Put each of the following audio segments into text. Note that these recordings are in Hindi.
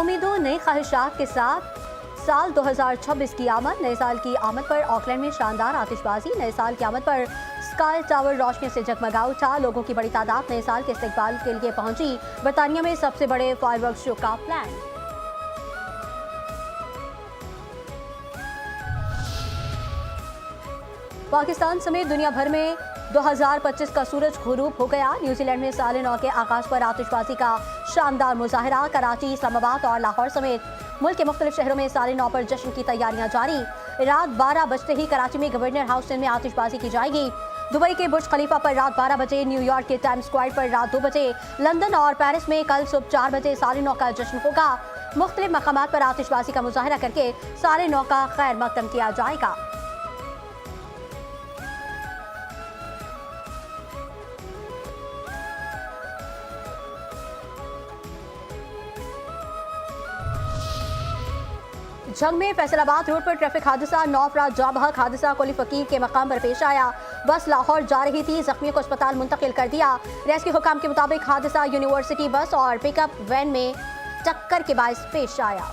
उम्मीदों नई ख्वाहिशात के साथ साल 2026 की आमद। नए साल की आमद पर ऑकलैंड में शानदार आतिशबाजी। नए साल की आमद पर स्काई टावर रोशनी से जगमगा उठा। लोगों की बड़ी तादाद नए साल के इस्तकबाल के लिए पहुंची। बरतानिया में सबसे बड़े फायरवर्क्स शो का प्लान। पाकिस्तान समेत दुनिया भर में 2025 का सूरज गुरूब हो गया। न्यूजीलैंड में साल नौ के आगाज पर आतिशबाजी का शानदार मुजाहरा। कराची, इस्लामाबाद और लाहौर समेत मुल्क के मुख्तलिफ शहरों में साल नौ पर जश्न की तैयारियां जारी। रात 12 बजते ही कराची में गवर्नर हाउस में आतिशबाजी की जाएगी। दुबई के बुर्ज खलीफा पर रात 12 बजे, न्यूयॉर्क के टाइम्स स्क्वायर पर रात 2 बजे, लंदन और पेरिस में कल सुबह 4 बजे साल नौ का जश्न होगा। मुख्तलिफ मकामात पर आतिशबाजी का मुजाहरा करके साल नौ का खैर मकदम किया जाएगा। जंग में फैसलाबाद रोड पर ट्रैफिक हादसा, 9 अफराद जाँ बहक। हादसा कोली फकीर के मकाम पर पेश आया। बस लाहौर जा रही थी, जख्मियों को अस्पताल मुंतकिल कर दिया। रेस्क्यू हुकाम के मुताबिक हादसा यूनिवर्सिटी बस और पिकअप वैन में टक्कर के बायस पेश आया।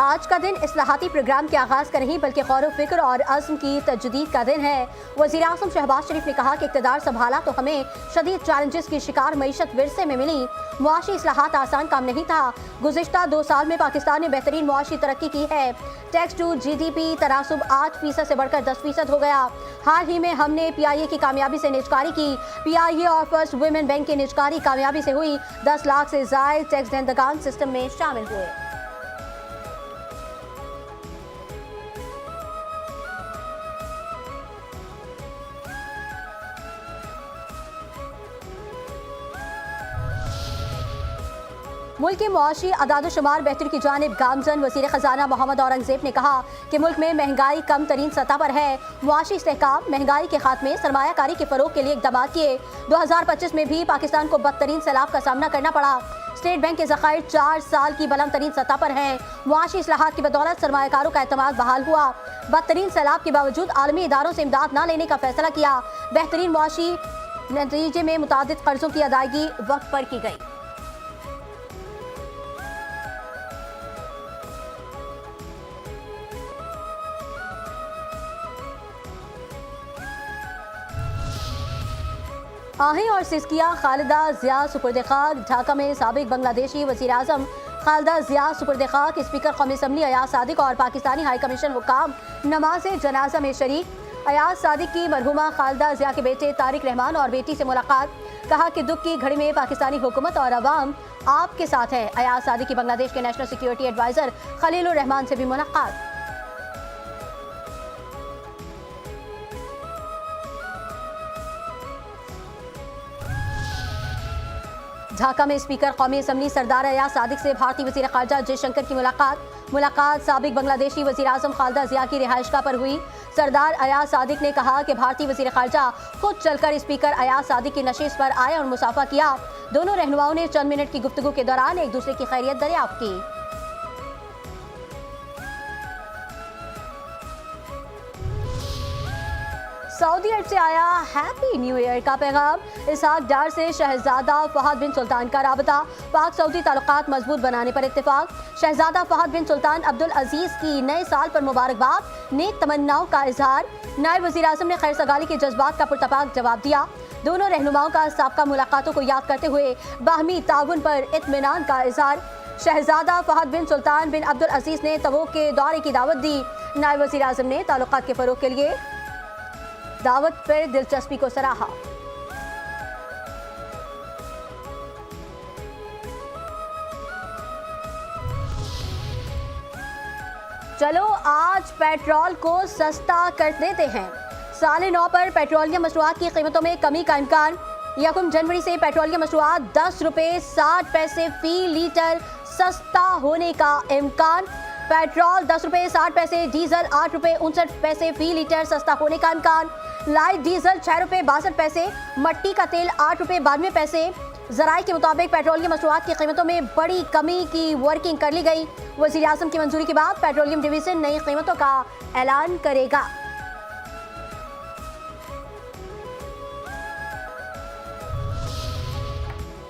आज का दिन इस्लाहाती प्रोग्राम के आगाज का नहीं बल्कि गौर फिक्र और अज़्म की तजदीद का दिन है। वज़ीर आज़म शहबाज शरीफ ने कहा कि इक़्तिदार संभाला तो हमें शदीद चैलेंजेस की शिकार मईशत विरसे में मिली। मुआशी इस्लाहात आसान काम नहीं था। गुज़िश्ता 2 साल में पाकिस्तान ने बेहतरीन मुआशी तरक्की की है। टैक्स टू GDP तनासुब 8% से बढ़कर 10% हो गया। हाल ही में हमने PIA की कामयाबी से निजकारी की। PIA और फर्स्ट वुमेन बैंक की निजकारी कामयाबी से हुई। 10 लाख से ज़ायद टैक्स दहंदगान सिस्टम में शामिल हुए। मुल्क के मुआशी अदाद-ओ-शुमार बेहतरी की जानिब गामजन। वज़ीर ख़जाना मोहम्मद औरंगज़ेब ने कहा कि मुल्क में महंगाई कम तरीन सतह पर है। मुआशी इस्तेहकाम, महंगाई के खात्मे, सरमायाकारी के फ़रोग के लिए इक़दाम किए। 2025 में भी पाकिस्तान को बदतरीन सैलाब का सामना करना पड़ा। स्टेट बैंक के ज़खायर 4 साल की बुलंद तरीन सतह पर हैं। मुआशी इस्लाहात की बदौलत सरमायाकारों का एतमाद बहाल हुआ। बदतरीन सैलाब के बावजूद आलमी इदारों से इमदाद न लेने का फैसला किया। बेहतरीन मुआशी नतीजे में मुतादिद कर्जों की अदायगी वक्त पर की गई। आहें और सिस्किया। खालिदा जिया सुपुर्द खाक। ढाका में साबिक बांग्लादेशी वज़ीर आज़म खालिदा जिया सुपुर्द खाक। स्पीकर कौमी असम्बली अयाज सादिक और पाकिस्तानी हाई कमीशन हुकाम नमाज जनाजा में शरीक। अयाज सादिक की मरहुमा खालिदा जिया के बेटे तारिक रहमान और बेटी से मुलाकात। कहा कि दुख की घड़ी में पाकिस्तानी हुकूमत और अवाम आपके साथ है। अयाज सादिक की बांग्लादेश के national security adviser Khalilur Rahman से भी मुलाकात। ढाका में स्पीकर कौमी असम्बली सरदार अयाज सादिक से भारतीय वज़ीर ख़ारजा जयशंकर की मुलाकात साबिक बांग्लादेशी वज़ीर आज़म खालिदा जिया की रिहाइशगाह पर हुई। सरदार अयाज सादिक ने कहा कि भारतीय वज़ीर ख़ारजा खुद चलकर स्पीकर अयाज सादिक की नशिस्त पर आए और मुसाफा किया। दोनों रहनुमाओं ने चंद मिनट की गुफ्तगू के दौरान एक दूसरे की खैरियत दरियाफ्त की। सऊदी अरब से आया हैप्पी न्यू ईयर का पैगाम। इसहाक डार से शहजादा फहद बिन सुल्तान का राबता। पाक सऊदी ताल्लुकात मजबूत बनाने पर इत्तेफाक। शहजादा फहद बिन सुल्तान अब्दुल अजीज की नए साल पर मुबारकबाद, नेक तमन्नाओं का इजहार। नायब वज़ीर आज़म ने खैर सगाली के जज्बात का पुरतपाक जवाब दिया। दोनों रहनुमाओं का साबका मुलाकातों को याद करते हुए बाहमी ताउन पर इत्मीनान का इजहार। शहजादा फहद बिन सुल्तान बिन अब्दुल अजीज ने तबूक के दौरे की दावत दी। नायब वज़ीर आज़म ने ताल्लुकात के फ़रोग़ के लिए दावत पर दिलचस्पी को सराहा। चलो आज पेट्रोल को सस्ता कर देते हैं। साल नौ पर पेट्रोलियम मसनूआत की कीमतों में कमी का इम्कान। 1 जनवरी से पेट्रोलियम मसनूआत 10 रुपये 60 पैसे फी लीटर सस्ता होने का इम्कान। पेट्रोल 10 रुपये 60 पैसे, डीजल 8 रुपये 59 पैसे फी लीटर सस्ता होने का इम्कान। लाइट डीजल 6 रुपये 62 पैसे, मट्टी का तेल 8 रुपये 92 पैसे। ज़राए के मुताबिक पेट्रोलियम मसनूआत की कीमतों में बड़ी कमी की वर्किंग कर ली गई। वज़ीर आज़म की मंजूरी के बाद पेट्रोलियम डिवीज़न नई कीमतों का ऐलान करेगा।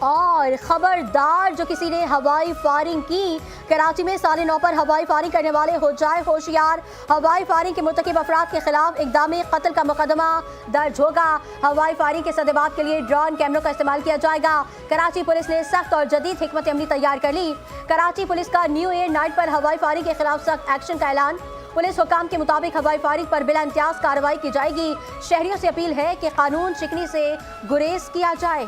और खबरदार, जो किसी ने हवाई फायरिंग की, कराची में 9:30 पर हवाई फायरिंग करने वाले हो जाए होशियार। हवाई फायरिंग के मुर्तकिब अफराद के खिलाफ इक़दाम कत्ल का मुकदमा दर्ज होगा। हवाई फायरिंग के सदेबात के लिए ड्रोन कैमरों का इस्तेमाल किया जाएगा। कराची पुलिस ने सख्त और जदीद हिकमत अमली तैयार कर ली। कराची पुलिस का न्यू ईयर नाइट पर हवाई फायरिंग के खिलाफ सख्त एक्शन का ऐलान। पुलिस हुकाम के मुताबिक हवाई फायरिंग पर बिला इम्तियाज कार्रवाई की जाएगी। शहरियों से अपील है कि कानून शिकनी से गुरेज किया जाए।